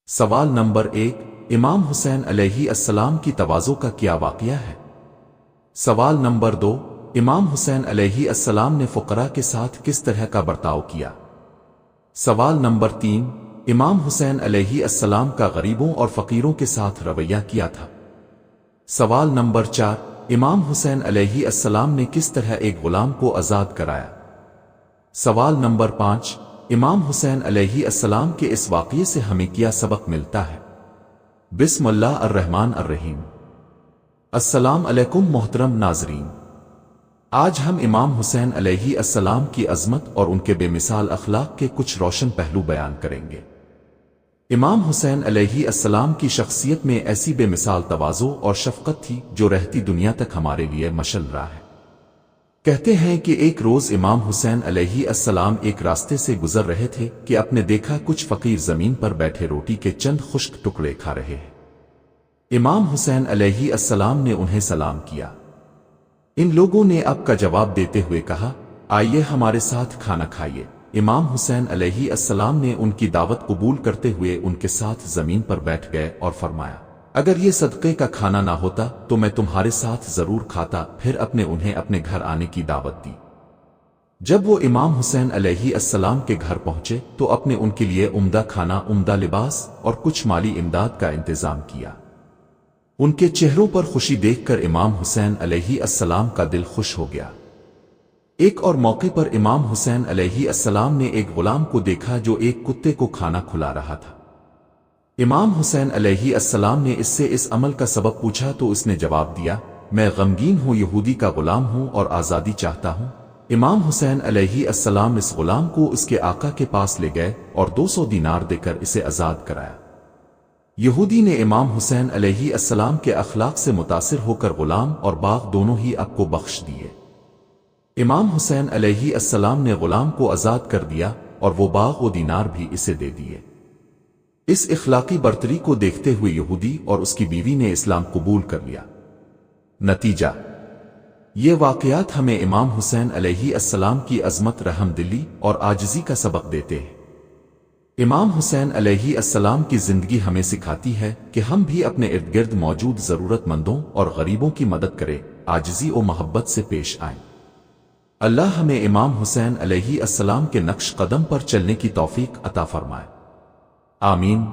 سوال نمبر 1، امام حسین علیہ السلام کی تواضع کا کیا واقعہ ہے؟ سوال نمبر 2، امام حسین علیہ السلام نے فقراء کے ساتھ کس طرح کا برتاؤ کیا؟ سوال نمبر 3، امام حسین علیہ السلام کا غریبوں اور فقیروں کے ساتھ رویہ کیا تھا؟ سوال نمبر 4، امام حسین علیہ السلام نے کس طرح ایک غلام کو آزاد کرایا؟ سوال نمبر 5، امام حسین علیہ السلام کے اس واقعے سے ہمیں کیا سبق ملتا ہے؟ بسم اللہ الرحمن الرحیم۔ السلام علیکم محترم ناظرین، آج ہم امام حسین علیہ السلام کی عظمت اور ان کے بے مثال اخلاق کے کچھ روشن پہلو بیان کریں گے۔ امام حسین علیہ السلام کی شخصیت میں ایسی بے مثال تواضع اور شفقت تھی جو رہتی دنیا تک ہمارے لیے مشعل راہ ہے۔ کہتے ہیں کہ ایک روز امام حسین علیہ السلام ایک راستے سے گزر رہے تھے کہ اپنے دیکھا کچھ فقیر زمین پر بیٹھے روٹی کے چند خشک ٹکڑے کھا رہے ہیں۔ امام حسین علیہ السلام نے انہیں سلام کیا۔ ان لوگوں نے اب کا جواب دیتے ہوئے کہا، آئیے ہمارے ساتھ کھانا کھائیے۔ امام حسین علیہ السلام نے ان کی دعوت قبول کرتے ہوئے ان کے ساتھ زمین پر بیٹھ گئے اور فرمایا، اگر یہ صدقے کا کھانا نہ ہوتا تو میں تمہارے ساتھ ضرور کھاتا۔ پھر انہیں اپنے گھر آنے کی دعوت دی۔ جب وہ امام حسین علیہ السلام کے گھر پہنچے تو ان کے لیے عمدہ کھانا، عمدہ لباس اور کچھ مالی امداد کا انتظام کیا۔ ان کے چہروں پر خوشی دیکھ کر امام حسین علیہ السلام کا دل خوش ہو گیا۔ ایک اور موقع پر امام حسین علیہ السلام نے ایک غلام کو دیکھا جو ایک کتے کو کھانا کھلا رہا تھا۔ امام حسین علیہ السلام نے اس سے اس عمل کا سبب پوچھا تو اس نے جواب دیا، میں غمگین ہوں، یہودی کا غلام ہوں اور آزادی چاہتا ہوں۔ امام حسین علیہ السلام اس غلام کو اس کے آقا کے پاس لے گئے اور 200 دینار دے کر اسے آزاد کرایا۔ یہودی نے امام حسین علیہ السلام کے اخلاق سے متاثر ہو کر غلام اور باغ دونوں ہی کو بخش دیے۔ امام حسین علیہ السلام نے غلام کو آزاد کر دیا اور وہ باغ و دینار بھی اسے دے دیے۔ اس اخلاقی برتری کو دیکھتے ہوئے یہودی اور اس کی بیوی نے اسلام قبول کر لیا۔ نتیجہ، یہ واقعات ہمیں امام حسین علیہ السلام کی عظمت، رحم دلی اور عاجزی کا سبق دیتے ہیں۔ امام حسین علیہ السلام کی زندگی ہمیں سکھاتی ہے کہ ہم بھی اپنے ارد گرد موجود ضرورت مندوں اور غریبوں کی مدد کریں، عاجزی و محبت سے پیش آئیں۔ اللہ ہمیں امام حسین علیہ السلام کے نقش قدم پر چلنے کی توفیق عطا فرمائے۔ آمین۔